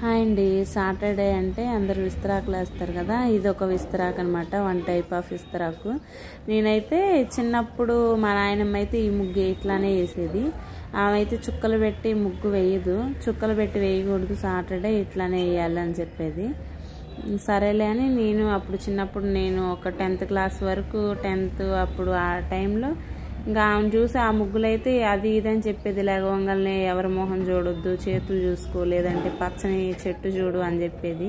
Hi అండి. Saturday అంటే అందరూ విస్తరాకులు వేస్తారు కదా, ఇది ఒక విస్తరాకు అనమాట. వన్ టైప్ ఆఫ్ విస్తరాకు. నేనైతే చిన్నప్పుడు మా నాయనమ్మ అయితే ఈ ముగ్గు ఇట్లానే వేసేది. ఆమె అయితే చుక్కలు పెట్టి ముగ్గు వేయదు, చుక్కలు పెట్టి వేయకూడదు, సాటర్డే ఇట్లానే వేయాలని చెప్పేది. సరేలే అని నేను అప్పుడు చిన్నప్పుడు నేను ఒక 10th క్లాస్ వరకు, 10th అప్పుడు ఆ టైంలో ఇంకా ఆమెను చూసి ఆ ముగ్గులైతే అది ఇదని చెప్పేది. లేగవంగల్ని ఎవరి మొహం చూడొద్దు, చేతులు చూసుకో, లేదంటే పచ్చని చెట్టు చూడు అని చెప్పేది.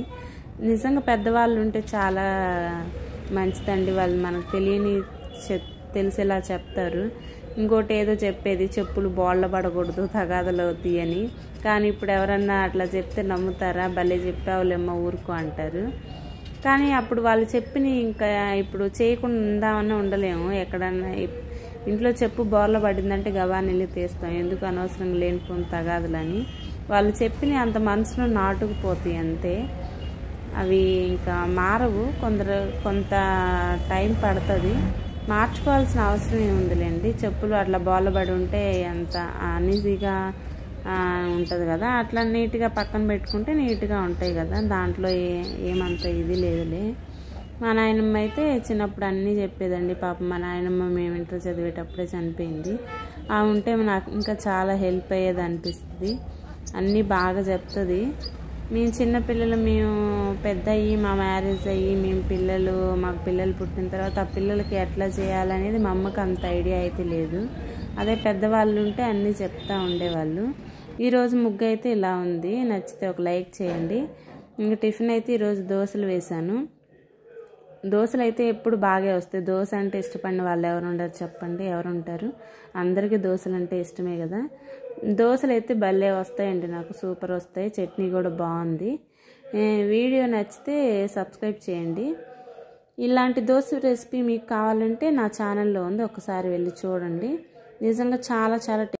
నిజంగా పెద్దవాళ్ళు ఉంటే చాలా మంచిదండి. వాళ్ళు మనకు తెలియని తెలిసేలా చెప్తారు. ఇంకోటి ఏదో చెప్పేది, చెప్పులు బోళ్ళ పడకూడదు, తగాదలు అవుతాయి అని. కానీ ఇప్పుడు ఎవరన్నా అట్లా చెప్తే నమ్ముతారా? భలే చెప్పావులేమ్మ ఊరుకో అంటారు. కానీ అప్పుడు వాళ్ళు చెప్పిన ఇంకా ఇప్పుడు చేయకుండా ఉందామన్నా ఉండలేము. ఎక్కడన్నా ఇంట్లో చెప్పు బోర్ల పడిందంటే గబాని వెళ్ళి తీస్తాం, ఎందుకు అనవసరంగా లేనిపోని తగాదులని. వాళ్ళు చెప్పిన అంత మనసులో నాటుకుపోతాయి అంతే. అవి ఇంకా మారవు. కొంత టైం పడుతుంది. మార్చుకోవాల్సిన అవసరం ఏముందిలేండి. చెప్పులు అట్లా బోర్లబడి ఉంటే అంత అనీజీగా ఉంటుంది కదా, అట్లా నీట్గా పక్కన పెట్టుకుంటే నీట్గా ఉంటాయి కదా, దాంట్లో ఏమంత ఇది లేదులే. మా నాయనమ్మ అయితే చిన్నప్పుడు అన్నీ చెప్పేదండి. పాపం మా నాయనమ్మ మేము ఇంటర్ చదివేటప్పుడే చనిపోయింది. ఆ ఉంటే నాకు ఇంకా చాలా హెల్ప్ అయ్యేది అనిపిస్తుంది. అన్నీ బాగా చెప్తుంది. మేము చిన్నపిల్లలు, మేము పెద్ద అయ్యి మా మ్యారేజ్ అయ్యి మాకు పిల్లలు పుట్టిన తర్వాత ఆ పిల్లలకి ఎట్లా చేయాలనేది మా అమ్మకి అంత ఐడియా అయితే లేదు. అదే పెద్దవాళ్ళు ఉంటే అన్నీ చెప్తూ ఉండేవాళ్ళు. ఈరోజు ముగ్గు అయితే ఇలా ఉంది. నచ్చితే ఒక లైక్ చేయండి. ఇంకా టిఫిన్ అయితే ఈరోజు దోశలు వేశాను. దోశలు అయితే ఎప్పుడు బాగా వస్తాయి. దోశ అంటే ఇష్టపడిన వాళ్ళు ఎవరు ఉండరు చెప్పండి? ఎవరు ఉంటారు? అందరికీ దోశలు అంటే ఇష్టమే కదా. దోశలు అయితే భలే వస్తాయండి, నాకు సూపర్ వస్తాయి. చట్నీ కూడా బాగుంది. వీడియో నచ్చితే సబ్స్క్రైబ్ చేయండి. ఇలాంటి దోశ రెసిపీ మీకు కావాలంటే నా ఛానల్లో ఉంది, ఒకసారి వెళ్ళి చూడండి. నిజంగా చాలా చాలా